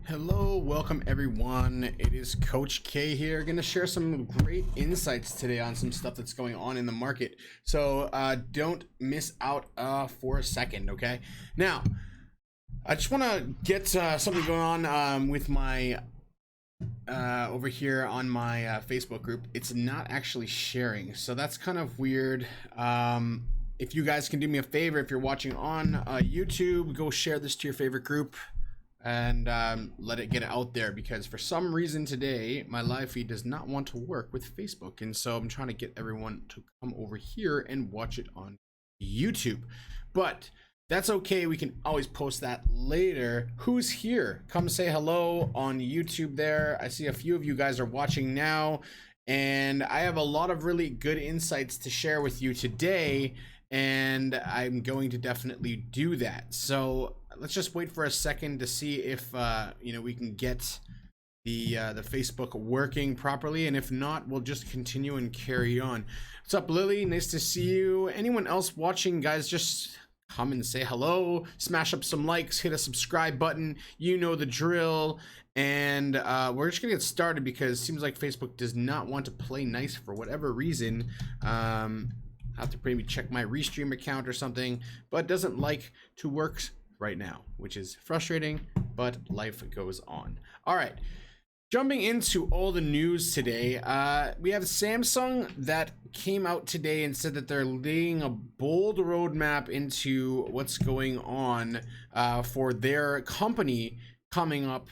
Hello, welcome everyone. It is Coach K here, going to share some great insights today on some stuff that's going on in the market. So don't miss out for a second, okay? Now, I just want to get something going on with my over here on my Facebook group. It's not actually sharing, so that's kind of weird. If you guys can do me a favor, if you're watching on YouTube, go share this to your favorite group and let it get out there, because for some reason today my live feed does not want to work with Facebook, and so I'm trying to get everyone to come over here and watch it on YouTube. But that's okay, we can always post that later. Who's here? Come say hello on YouTube there. I see a few of you guys are watching now, and I have a lot of really good insights to share with you today, and I'm going to definitely do that. So let's just wait for a second to see if we can get the Facebook working properly, and if not, we'll just continue and carry on. What's up, Lily? Nice to see you. Anyone else watching, guys, just come and say hello, smash up some likes, hit a subscribe button, you know the drill. And we're just gonna get started because it seems like Facebook does not want to play nice for whatever reason. Have to maybe check my Restream account or something, but doesn't like to work right now, which is frustrating, but life goes on. All right, jumping into all the news today, we have Samsung that came out today and said that they're laying a bold roadmap into what's going on for their company coming up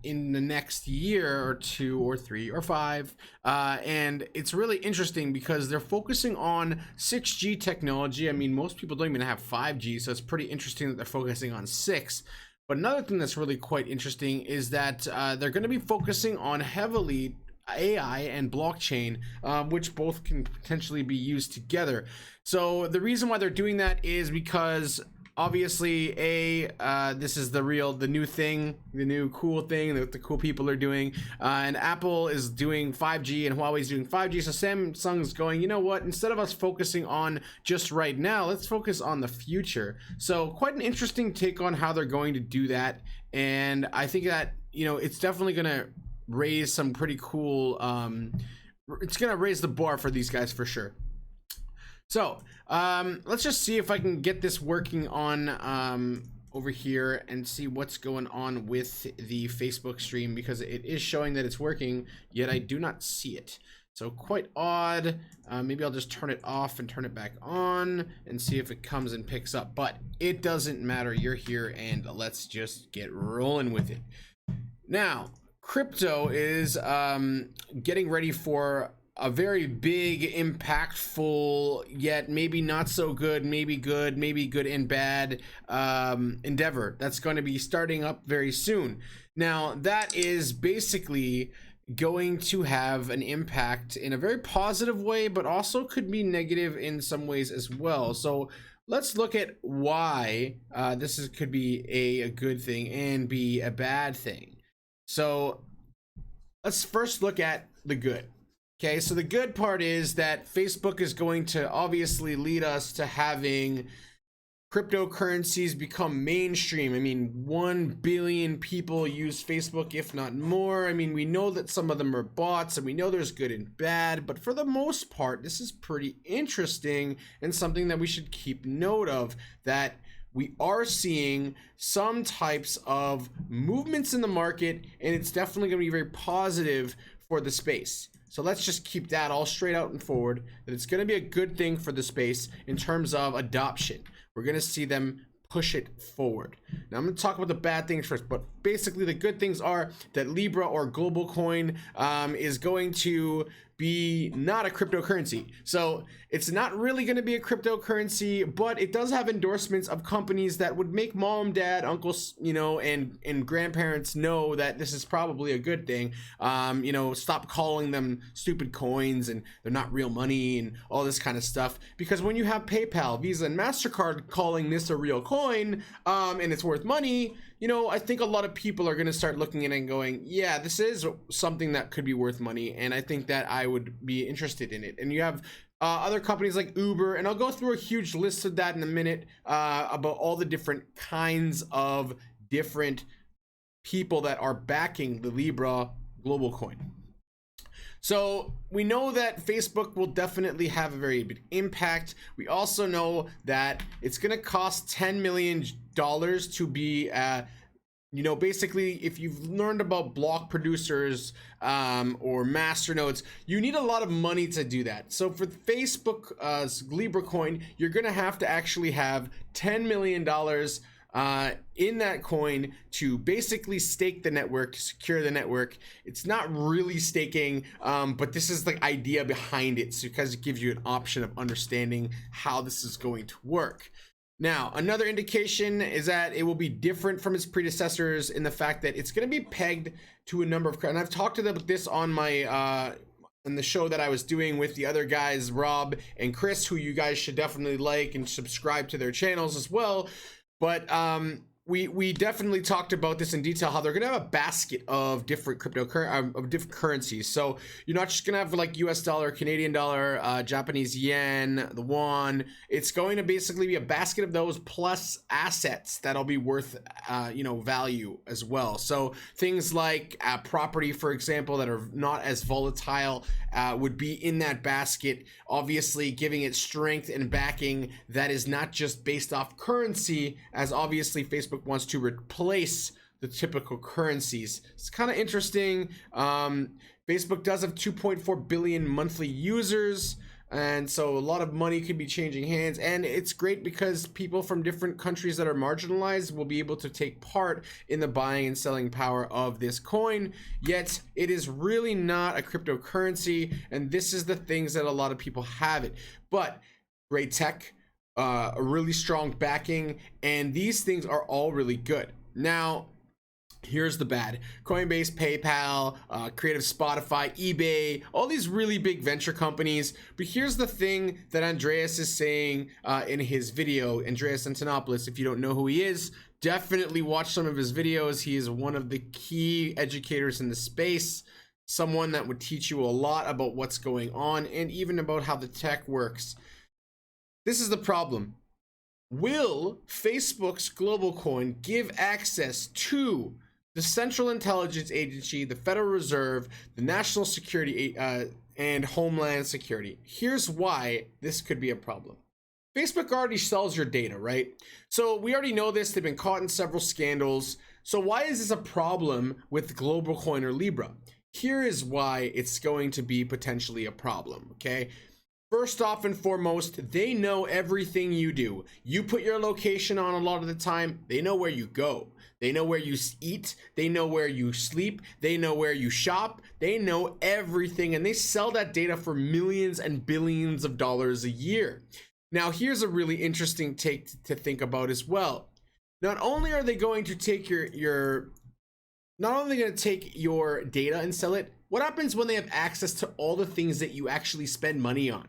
in the next year or two or three or five, and it's really interesting because they're focusing on 6G technology. I mean, most people don't even have 5G, so it's pretty interesting that they're focusing on 6. But another thing that's really quite interesting is that they're going to be focusing on heavily AI and blockchain, which both can potentially be used together. So the reason why they're doing that is because obviously, this is the new thing, the new cool thing that the cool people are doing, and Apple is doing 5G and Huawei's doing 5G. So Samsung's going, you know what? Instead of us focusing on just right now, let's focus on the future. So quite an interesting take on how they're going to do that, and I think that it's definitely going to raise some pretty cool. It's going to raise the bar for these guys for sure. So let's just see if I can get this working on over here and see what's going on with the Facebook stream, because it is showing that it's working, yet I do not see it. So quite odd. Maybe I'll just turn it off and turn it back on and see if it comes and picks up, but it doesn't matter. You're here, and let's just get rolling with it. Now, crypto is getting ready for a very big, impactful, yet maybe not so good, maybe good and bad endeavor that's going to be starting up very soon. Now, that is basically going to have an impact in a very positive way, but also could be negative in some ways as well. So let's look at why could be a good thing and be a bad thing. So let's first look at the good. Okay, so the good part is that Facebook is going to obviously lead us to having cryptocurrencies become mainstream. I mean, 1 billion people use Facebook, if not more. I mean, we know that some of them are bots, and we know there's good and bad, but for the most part, this is pretty interesting and something that we should keep note of, that we are seeing some types of movements in the market, and it's definitely going to be very positive for the space. So let's just keep that all straight out and forward, that it's going to be a good thing for the space in terms of adoption. We're going to see them push it forward. Now I'm going to talk about the bad things first, but basically the good things are that Libra or global coin is going to be not a cryptocurrency. So it's not really going to be a cryptocurrency, but it does have endorsements of companies that would make mom, dad, uncles, and grandparents know that this is probably a good thing. Stop calling them stupid coins and they're not real money and all this kind of stuff. Because when you have PayPal, Visa, and MasterCard calling this a real coin, and it's worth money, I think a lot of people are going to start looking at it and going, yeah, this is something that could be worth money, and I think that I would be interested in it. And you have other companies like Uber, and I'll go through a huge list of that in a minute, about all the different kinds of different people that are backing the Libra global coin. So we know that Facebook will definitely have a very big impact. We also know that it's going to cost $10 million to be basically, if you've learned about block producers or masternodes, you need a lot of money to do that. So for Facebook Libra coin, you're going to have to actually have $10 million in that coin to basically stake the network, to secure the network. It's not really staking, but this is the idea behind it, so because it gives you an option of understanding how this is going to work. Now, another indication is that it will be different from its predecessors in the fact that it's going to be pegged to a number of, and I've talked about this on my on the show that I was doing with the other guys, Rob and Chris, who you guys should definitely like and subscribe to their channels as well. But we definitely talked about this in detail, how they're going to have a basket of different different currencies. So you're not just going to have like US dollar, Canadian dollar, Japanese yen, the won. It's going to basically be a basket of those plus assets that'll be worth, value as well. So things like property, for example, that are not as volatile would be in that basket, obviously giving it strength and backing that is not just based off currency, as obviously Facebook wants to replace the typical currencies. It's kind of interesting. Facebook does have 2.4 billion monthly users, and so a lot of money could be changing hands, and it's great because people from different countries that are marginalized will be able to take part in the buying and selling power of this coin. Yet it is really not a cryptocurrency, and this is the things that a lot of people have it. But great tech, a really strong backing, and these things are all really good. Now, here's the bad. Coinbase, PayPal, Creative, Spotify, eBay, all these really big venture companies. But here's the thing that Andreas is saying in his video. Andreas Antonopoulos, if you don't know who he is, definitely watch some of his videos. He is one of the key educators in the space, someone that would teach you a lot about what's going on and even about how the tech works. This is the problem. Will Facebook's global coin give access to the Central Intelligence Agency, the Federal Reserve, the National Security, and Homeland Security? Here's why this could be a problem. Facebook already sells your data, right? So we already know this. They've been caught in several scandals. So why is this a problem with global coin or Libra? Here is why it's going to be potentially a problem, okay? First off and foremost, they know everything you do. You put your location on a lot of the time. They know where you go. They know where you eat. They know where you sleep. They know where you shop. They know everything, and they sell that data for millions and billions of dollars a year. Now, here's a really interesting take to think about as well. Not only are they going to take your data and sell it, what happens when they have access to all the things that you actually spend money on?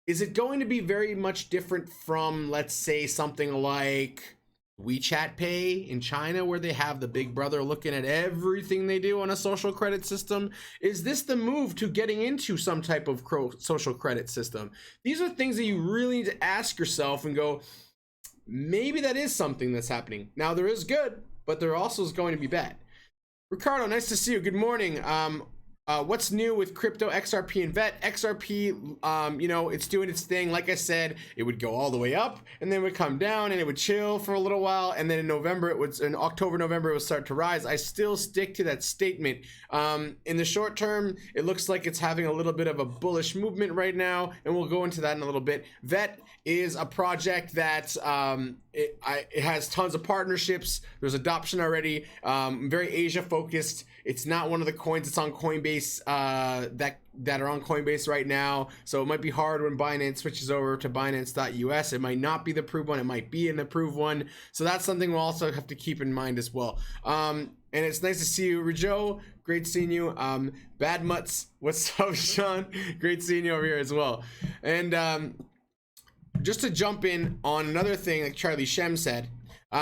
Is it going to be very much different from, let's say, something like WeChat Pay in China, where they have the big brother looking at everything they do on a social credit system? Is this the move to getting into some type of social credit system? These are things that you really need to ask yourself and go, maybe that is something that's happening. Now, there is good, but there also is going to be bad. Ricardo, nice to see you. Good morning. What's new with crypto, XRP, and VET? XRP, it's doing its thing. Like I said, it would go all the way up and then it would come down and it would chill for a little while. And then in October, November, it would start to rise. I still stick to that statement. In the short term, it looks like it's having a little bit of a bullish movement right now, and we'll go into that in a little bit. VET is a project that it has tons of partnerships. There's adoption already. Very Asia focused. It's not one of the coins that's on Coinbase that are on Coinbase right now. So it might be hard when Binance switches over to Binance.us. It might not be the approved one. It might be an approved one. So that's something we'll also have to keep in mind as well. And it's nice to see you, Rajo. Great seeing you. Bad Mutts. What's up, Sean? Great seeing you over here as well. And just to jump in on another thing that Charlie Shem said,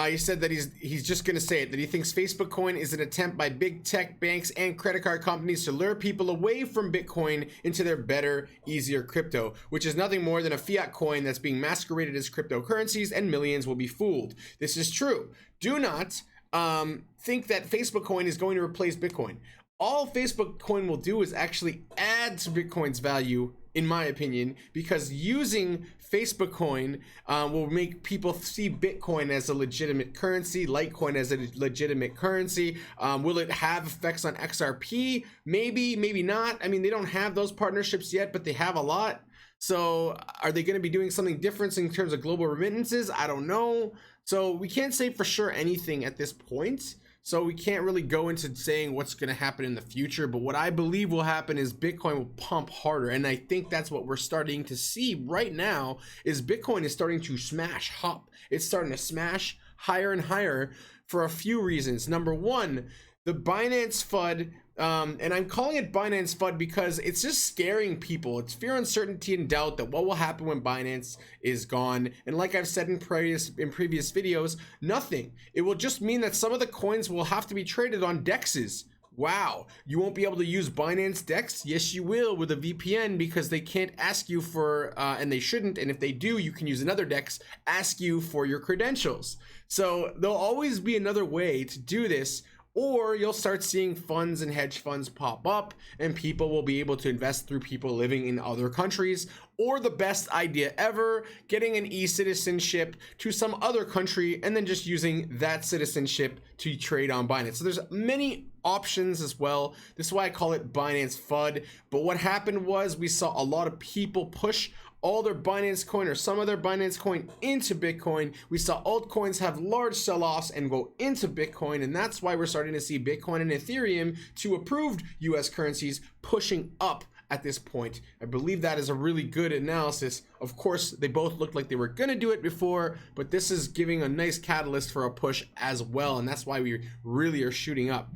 he said that he's just going to say it, that he thinks Facebook coin is an attempt by big tech banks and credit card companies to lure people away from Bitcoin into their better, easier crypto, which is nothing more than a fiat coin that's being masqueraded as cryptocurrencies, and millions will be fooled. This is true. Do not think that Facebook coin is going to replace Bitcoin. All Facebook coin will do is actually add to Bitcoin's value, in my opinion, because using Facebook coin will make people see Bitcoin as a legitimate currency, Litecoin as a legitimate currency. Will it have effects on XRP? Maybe, maybe not. I mean, they don't have those partnerships yet, but they have a lot. So are they going to be doing something different in terms of global remittances? I don't know. So we can't say for sure anything at this point. So we can't really go into saying what's going to happen in the future. But what I believe will happen is Bitcoin will pump harder. And I think that's what we're starting to see right now is Bitcoin is starting to smash hop. It's starting to smash higher and higher for a few reasons. Number one, the Binance FUD, and I'm calling it Binance FUD because it's just scaring people. It's fear, uncertainty, and doubt that what will happen when Binance is gone. And like I've said in previous videos, nothing. It will just mean that some of the coins will have to be traded on DEXs. Wow, you won't be able to use Binance DEX? Yes, you will with a VPN because they can't ask you for, and they shouldn't, and if they do, you can use another DEX, ask you for your credentials. So there'll always be another way to do this, or you'll start seeing funds and hedge funds pop up and people will be able to invest through people living in other countries, or the best idea ever, getting an e-citizenship to some other country and then just using that citizenship to trade on Binance. So there's many options as well. This is why I call it Binance FUD. But what happened was we saw a lot of people push all their Binance coin or some of their Binance coin into Bitcoin. We saw altcoins have large sell-offs and go into Bitcoin, and that's why we're starting to see Bitcoin and Ethereum, two approved US currencies, pushing up at this point. I believe that is a really good analysis. Of course, they both looked like they were going to do it before, but this is giving a nice catalyst for a push as well, and that's why we really are shooting up.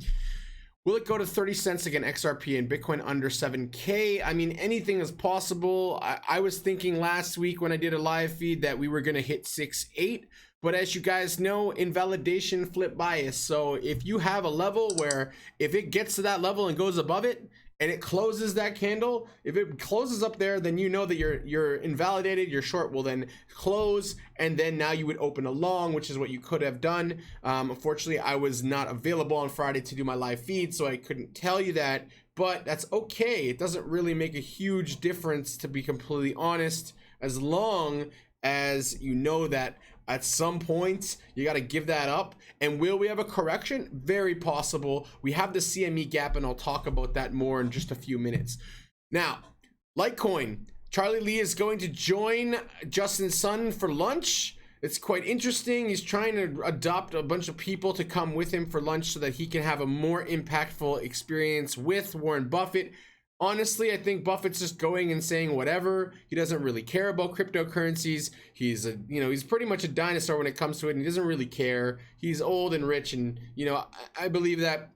Will it go to 30 cents again, XRP and Bitcoin under 7K? I mean, anything is possible. I was thinking last week when I did a live feed that we were going to hit 6.8. But as you guys know, invalidation flip bias. So if you have a level where if it gets to that level and goes above it, and it closes that candle, if it closes up there, then you know that you're invalidated. Your short will then close, and then now you would open a long, which is what you could have done. Unfortunately, I was not available on Friday to do my live feed, so I couldn't tell you that, but that's okay. It doesn't really make a huge difference, to be completely honest, as long as you know that at some point you got to give that up. And will we have a correction? Very possible. We have the CME gap, and I'll talk about that more in just a few minutes. Now, Litecoin, Charlie Lee is going to join Justin Sun for lunch. It's quite interesting. He's trying to adopt a bunch of people to come with him for lunch so that he can have a more impactful experience with Warren Buffett. Honestly, I think Buffett's just going and saying whatever. He doesn't really care about cryptocurrencies. He's he's pretty much a dinosaur when it comes to it, and he doesn't really care. He's old and rich, and I believe that.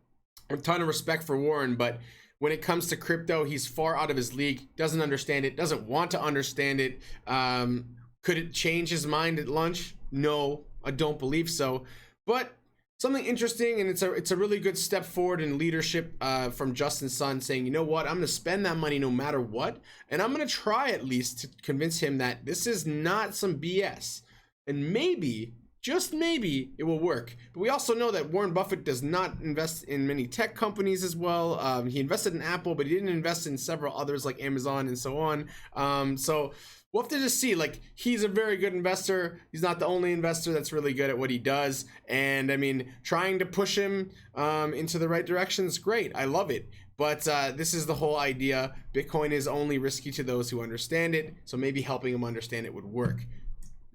A ton of respect for Warren, but when it comes to crypto, he's far out of his league. Doesn't understand it. Doesn't want to understand it. Could it change his mind at lunch? No, I don't believe so. But something interesting, and it's a really good step forward in leadership from Justin Sun, saying, you know what, I'm going to spend that money no matter what, and I'm going to try at least to convince him that this is not some BS, and maybe, just maybe, it will work. But we also know that Warren Buffett does not invest in many tech companies as well. He invested in Apple, but he didn't invest in several others like Amazon and so on. So we'll have to just see. Like, he's a very good investor. He's not the only investor that's really good at what he does. And I mean, trying to push him into the right direction is great. I love it. But this is the whole idea. Bitcoin is only risky to those who understand it. So maybe helping him understand it would work.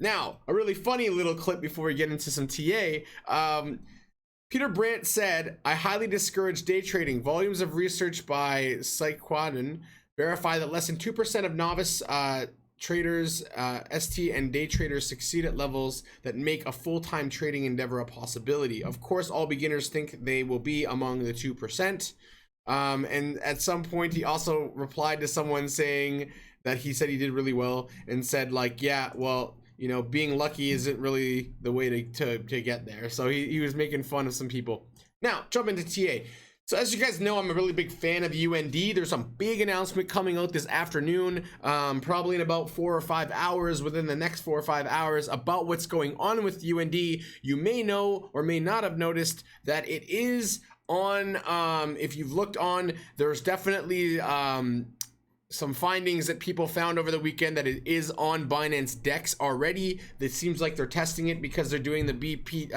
Now, a really funny little clip before we get into some TA. Peter Brandt said, I highly discourage day trading. Volumes of research by Psyquadon verify that less than 2% of novice traders, ST and day traders succeed at levels that make a full-time trading endeavor a possibility. Of course, all beginners think they will be among the 2%. And at some point, he also replied to someone saying that he said he did really well, and said like, yeah, well, being lucky isn't really the way to get there. So he was making fun of some people. Now, jump into TA. So as you guys know, I'm a really big fan of UND. There's some big announcement coming out this afternoon, probably in about 4 or 5 hours, within the next 4 or 5 hours, about what's going on with UND. You may know or may not have noticed that it is on, if you've looked on, there's definitely some findings that people found over the weekend that it is on Binance DEX already. It seems like they're testing it because they're doing the P2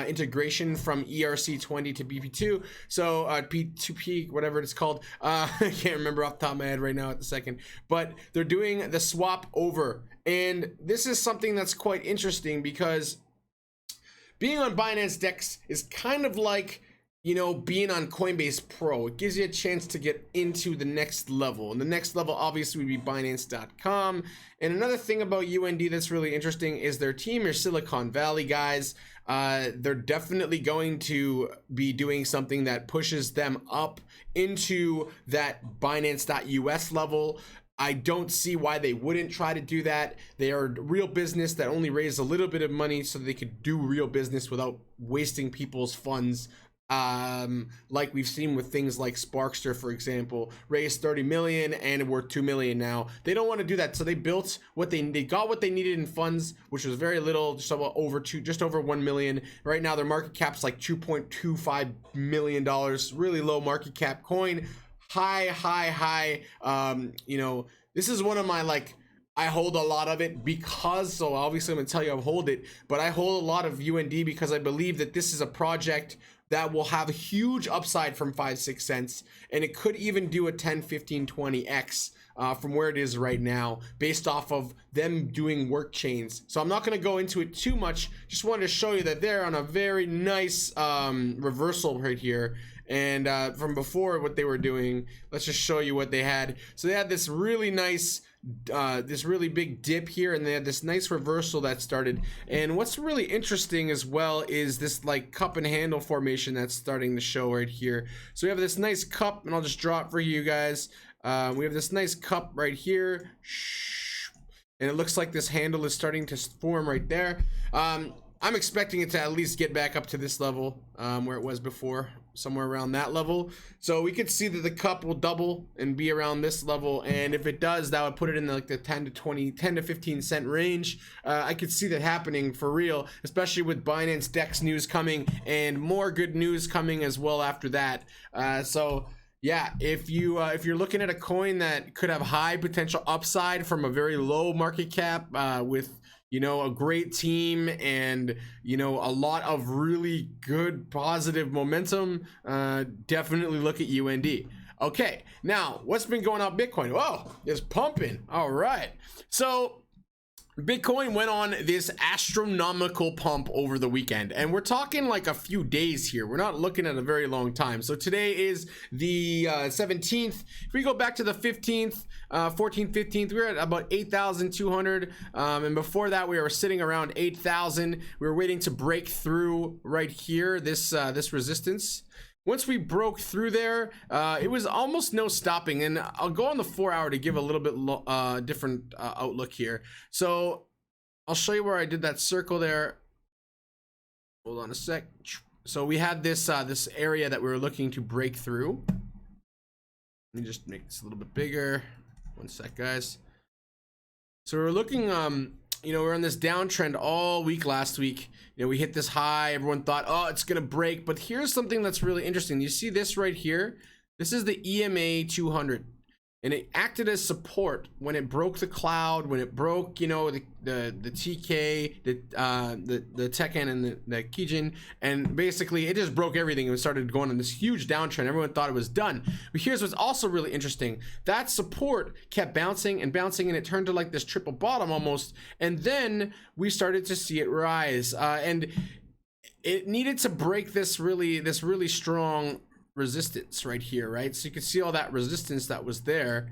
integration from ERC20 to BP2. So P2P, whatever it's called. I can't remember off the top of my head right now at the second. But they're doing the swap over. And this is something that's quite interesting because being on Binance DEX is kind of like, you know, being on Coinbase Pro. It gives you a chance to get into the next level. And the next level obviously would be Binance.com. And another thing about UND that's really interesting is their team are Silicon Valley guys. They're definitely going to be doing something that pushes them up into that Binance.us level. I don't see why they wouldn't try to do that. They are a real business that only raised a little bit of money so they could do real business without wasting people's funds. Like we've seen with things like Sparkster, for example, raised 30 million and worth 2 million now. They don't want to do that, so they built what they got what they needed in funds, which was very little, just over 1 million. Right now their market cap's like $2.25 million. Really low market cap coin. High. You know, this is one of my, like, I hold a lot of it because, so obviously I'm gonna tell you I hold it, but I hold a lot of UND because I believe that this is a project that will have a huge upside from 5-6 cents, and it could even do a 10, 15, 20x from where it is right now, based off of them doing work chains. So I'm not going to go into it too much. Just wanted to show you that they're on a very nice reversal right here. And from before what they were doing, let's just show you what they had. So they had this really nice this really big dip here, and they had this nice reversal that started. And what's really interesting as well is this like cup and handle formation that's starting to show right here. So we have this nice cup, and I'll just draw it for you guys. We have this nice cup right here, and it looks like this handle is starting to form right there. I'm expecting it to at least get back up to this level where it was before, somewhere around that level. So we could see that the cup will double and be around this level, and if it does, that would put it in like the 10 to 15 cent range. I could see that happening for real, especially with Binance DEX news coming and more good news coming as well after that. So yeah, if you're looking at a coin that could have high potential upside from a very low market cap with, you know, a great team and, you know, a lot of really good positive momentum, definitely look at UND. Okay, now what's been going on? Bitcoin, whoa, it's pumping. All right, so Bitcoin went on this astronomical pump over the weekend, and we're talking like a few days here. We're not looking at a very long time. So today is the 17th. If we go back to the 15th, 14th, 15th, we were at about 8,200, and before that we were sitting around 8,000. We were waiting to break through right here, this resistance. Once we broke through there, it was almost no stopping. And I'll go on the 4 hour to give a little bit different outlook here. So I'll show you where I did that circle there. Hold on a sec. So we had this this area that we were looking to break through. Let me just make this a little bit bigger. 1 sec, guys. So we're looking, you know, we're on this downtrend all week last week. You know, we hit this high. Everyone thought, oh, it's gonna break. But here's something that's really interesting. You see this right here? This is the EMA 200, and it acted as support when it broke the cloud, when it broke, you know, the TK, the Tekken and the Kijin, and basically it just broke everything and started going on this huge downtrend. Everyone thought it was done. But here's what's also really interesting. That support kept bouncing and bouncing, and it turned to like this triple bottom almost, and then we started to see it rise, and it needed to break this really strong resistance right here, right? So you can see all that resistance that was there,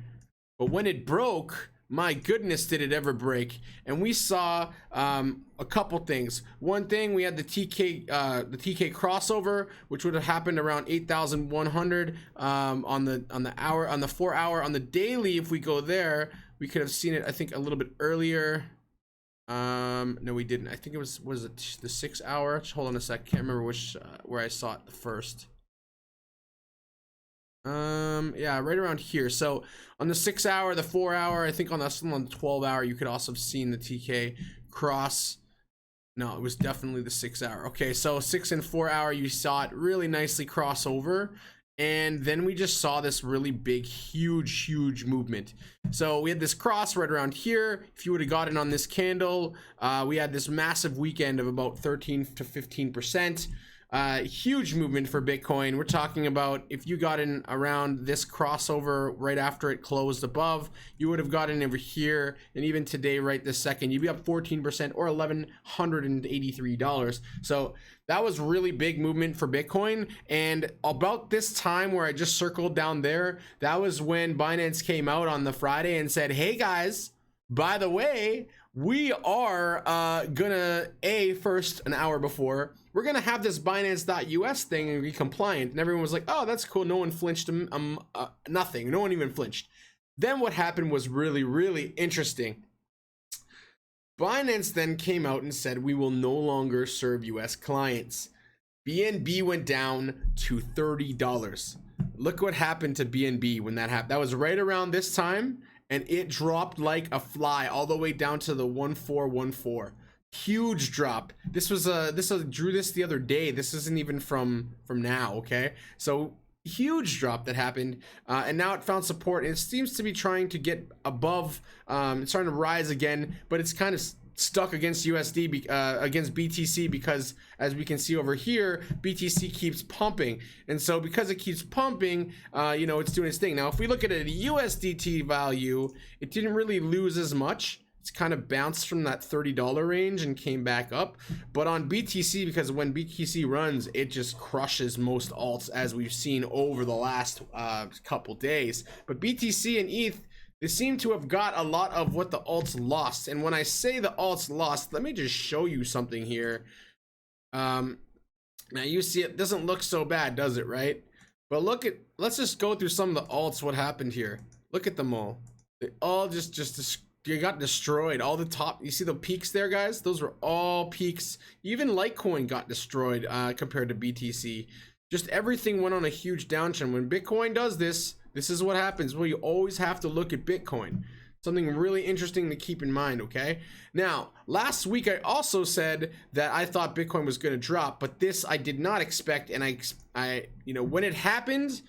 but when it broke, my goodness, did it ever break. And we saw a couple things. One thing, we had the TK crossover, which would have happened around 8,100 on the hour, on the 4 hour. On the daily, if we go there, we could have seen it, I think, a little bit earlier. No, we didn't. I think it was it the 6 hour? Hold on a sec. Can't remember which where I saw it the first. Yeah, right around here. So on the 6 hour, the 4 hour, I think on the 12 hour, you could also have seen the TK cross. No, it was definitely the 6 hour. Okay, so 6 and 4 hour, you saw it really nicely cross over. And then we just saw this really big, huge movement. So we had this cross right around here. If you would have gotten on this candle, we had this massive weekend of about 13 to 15%. Huge movement for Bitcoin. We're talking about if you got in around this crossover right after it closed above, you would have gotten over here, and even today right this second you'd be up 14% or $1,183. So that was really big movement for Bitcoin. And about this time where I just circled down there, that was when Binance came out on the Friday and said, hey guys, by the way, we are gonna first an hour before, we're gonna have this Binance.us thing and be compliant. And everyone was like, oh, that's cool. No one flinched. Nothing. No one even flinched. Then what happened was really interesting. Binance then came out and said, we will no longer serve US clients. BNB went down to $30. Look what happened to BNB when that happened. That was right around this time, and it dropped like a fly all the way down to the 1414. Huge drop. This drew this the other day. This isn't even from now. Okay, so huge drop that happened, and now it found support, and it seems to be trying to get above. It's starting to rise again, but it's kind of stuck against USD, against BTC, because as we can see over here, BTC keeps pumping, and so because it keeps pumping, it's doing its thing. Now if we look at a USDT value, it didn't really lose as much. It's kind of bounced from that $30 range and came back up. But on BTC, because when BTC runs, it just crushes most alts, as we've seen over the last couple days. But BTC and ETH, they seem to have got a lot of what the alts lost. And when I say the alts lost, let me just show you something here. Now you see it doesn't look so bad, does it, right? But let's just go through some of the alts, what happened here. Look at them all. They all they got destroyed. All the top, you see the peaks there, guys? Those were all peaks. Even Litecoin got destroyed compared to BTC. Just everything went on a huge downtrend. When Bitcoin does this, this is what happens. Well, you always have to look at Bitcoin. Something really interesting to keep in mind, okay? Now, last week I also said that I thought Bitcoin was going to drop, but this I did not expect, and I when it happened,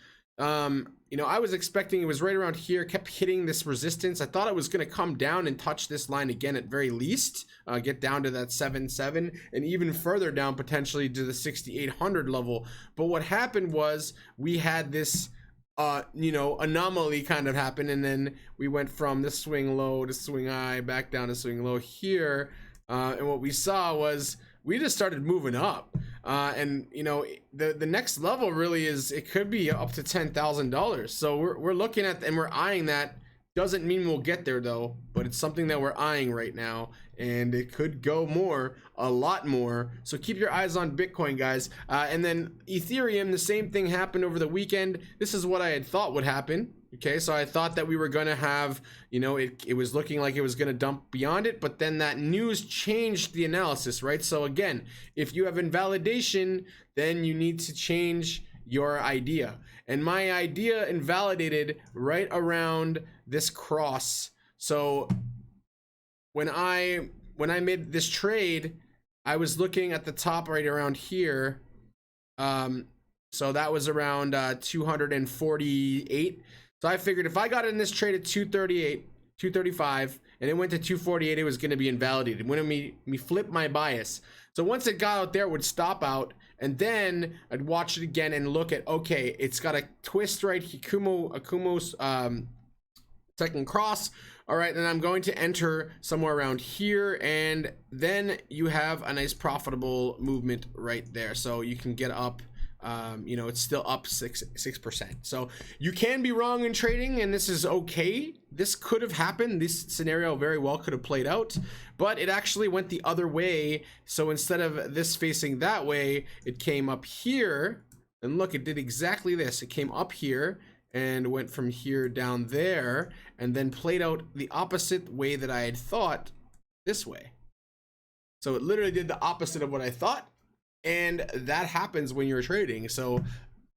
I was expecting it was right around here, kept hitting this resistance. I thought it was going to come down and touch this line again at very least, get down to that 7.7 and even further down potentially to the 6,800 level. But what happened was we had this anomaly kind of happen, and then we went from this swing low to swing high, back down to swing low here, and what we saw was we just started moving up, and the next level really is, it could be up to $10,000. So we're looking at, and we're eyeing that. Doesn't mean we'll get there though, but it's something that we're eyeing right now, and it could go more, a lot more. So keep your eyes on Bitcoin, guys. And then Ethereum, the same thing happened over the weekend. This is what I had thought would happen. Okay, so I thought that we were gonna have, it was looking like it was gonna dump beyond it, but then that news changed the analysis, right? So again, if you have invalidation, then you need to change your idea. And my idea invalidated right around this cross. So when I made this trade, I was looking at the top right around here. So that was around 248. So I figured if I got in this trade at 238, 235, and it went to 248, it was going to be invalidated. When me flip my bias. So once it got out there, it would stop out, and then I'd watch it again and look at, okay, it's got a twist right here, Akumo's second cross. All right, then I'm going to enter somewhere around here, and then you have a nice profitable movement right there. So you can get up. It's still up 6%. So you can be wrong in trading, and this is okay. This could have happened. This scenario very well could have played out, but it actually went the other way. So instead of this facing that way, it came up here, and look, it did exactly this. It came up here and went from here down there, and then played out the opposite way that I had thought, this way. So it literally did the opposite of what I thought, and that happens when you're trading. So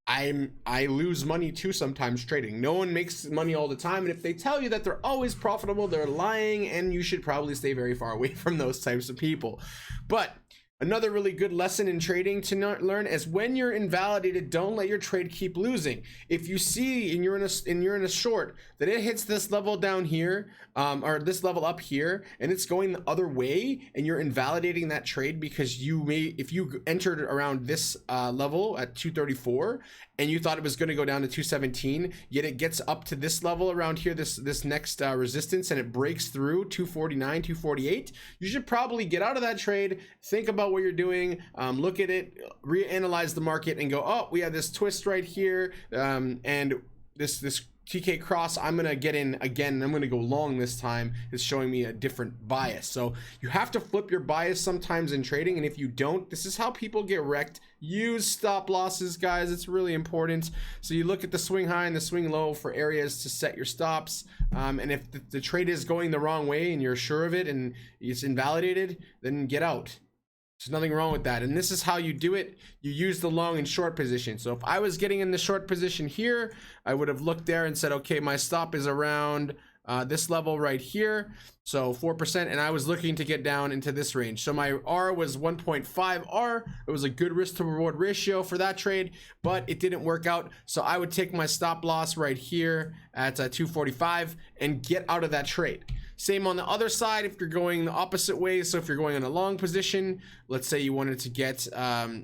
I lose money too sometimes trading. No one makes money all the time, and if they tell you that they're always profitable, they're lying, and you should probably stay very far away from those types of people. But another really good lesson in trading to learn is when you're invalidated, don't let your trade keep losing. If you see and you're in a short that it hits this level down here, or this level up here, and it's going the other way, and you're invalidating that trade because if you entered around this level at 234 and you thought it was going to go down to 217, yet it gets up to this level around here, this next resistance, and it breaks through 249, 248, you should probably get out of that trade, think about what you're doing, look at it, reanalyze the market, and go, oh, we have this twist right here, and this TK cross, I'm gonna get in again, I'm gonna go long this time. It's showing me a different bias. So you have to flip your bias sometimes in trading, and if you don't, this is how people get wrecked. Use stop losses, guys. It's really important. So you look at the swing high and the swing low for areas to set your stops, and if the trade is going the wrong way and you're sure of it and it's invalidated, then get out. There's nothing wrong with that. And this is how you do it. You use the long and short position. So if I was getting in the short position here, I would have looked there and said, okay, my stop is around this level right here, so 4%, and I was looking to get down into this range. So my R was 1.5 R. It was a good risk to reward ratio for that trade, but it didn't work out. So I would take my stop loss right here at 245 and get out of that trade. Same on the other side if you're going the opposite way. So if you're going in a long position, let's say you wanted to get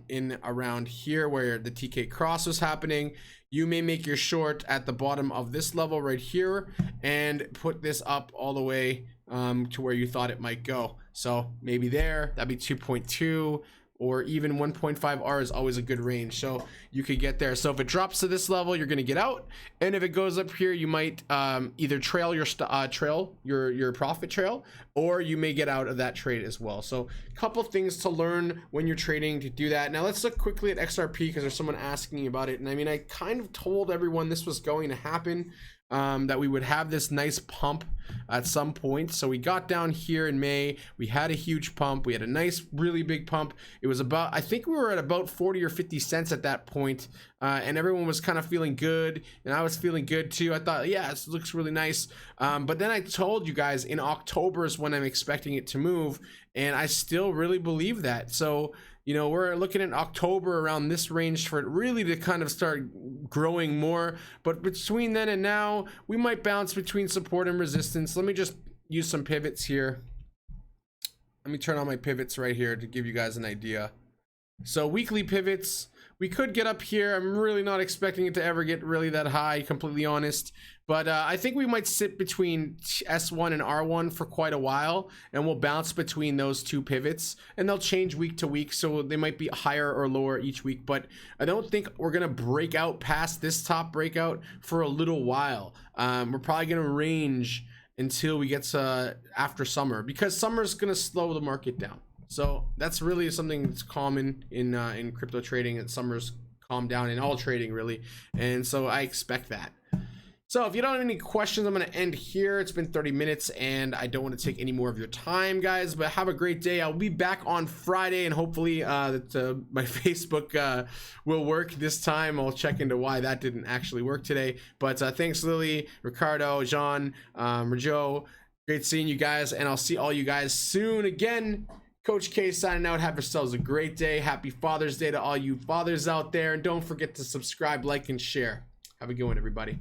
in around here where the TK cross was happening, you may make your short at the bottom of this level right here and put this up all the way to where you thought it might go. So maybe there, that'd be 2.2, or even 1.5 R is always a good range. So you could get there. So if it drops to this level, you're going to get out. And if it goes up here, you might either trail your profit trail, or you may get out of that trade as well. So a couple things to learn when you're trading to do that. Now let's look quickly at XRP because there's someone asking about it. And I mean, I kind of told everyone this was going to happen, that we would have this nice pump at some point. So we got down here in May, we had a huge pump, we had a nice really big pump. It was about, I think we were at about 40 or 50 cents at that point, and everyone was kind of feeling good, and I was feeling good too. I thought, yeah, this looks really nice, but then I told you guys in October is when I'm expecting it to move, and I still really believe that. So you know, we're looking at October around this range for it really to kind of start growing more. But between then and now, we might bounce between support and resistance. Let me just use some pivots here. Let me turn on my pivots right here to give you guys an idea. So weekly pivots, we could get up here. I'm really not expecting it to ever get really that high, completely honest. But I think we might sit between S1 and R1 for quite a while, and we'll bounce between those two pivots, and they'll change week to week, so they might be higher or lower each week. But I don't think we're gonna break out past this top breakout for a little while. We're probably gonna range until we get to after summer, because summer's gonna slow the market down. So that's really something that's common in crypto trading, that summers calm down in all trading really, and so I expect that. So if you don't have any questions, I'm going to end here. It's been 30 minutes and I don't want to take any more of your time, guys, but have a great day. I'll be back on Friday, and hopefully my Facebook will work this time. I'll check into why that didn't actually work today. But thanks, Lily, Ricardo, Jean, Rajo. Great seeing you guys, and I'll see all you guys soon again. Coach K signing out. Have yourselves a great day. Happy Father's Day to all you fathers out there. And don't forget to subscribe, like, and share. Have a good one, everybody.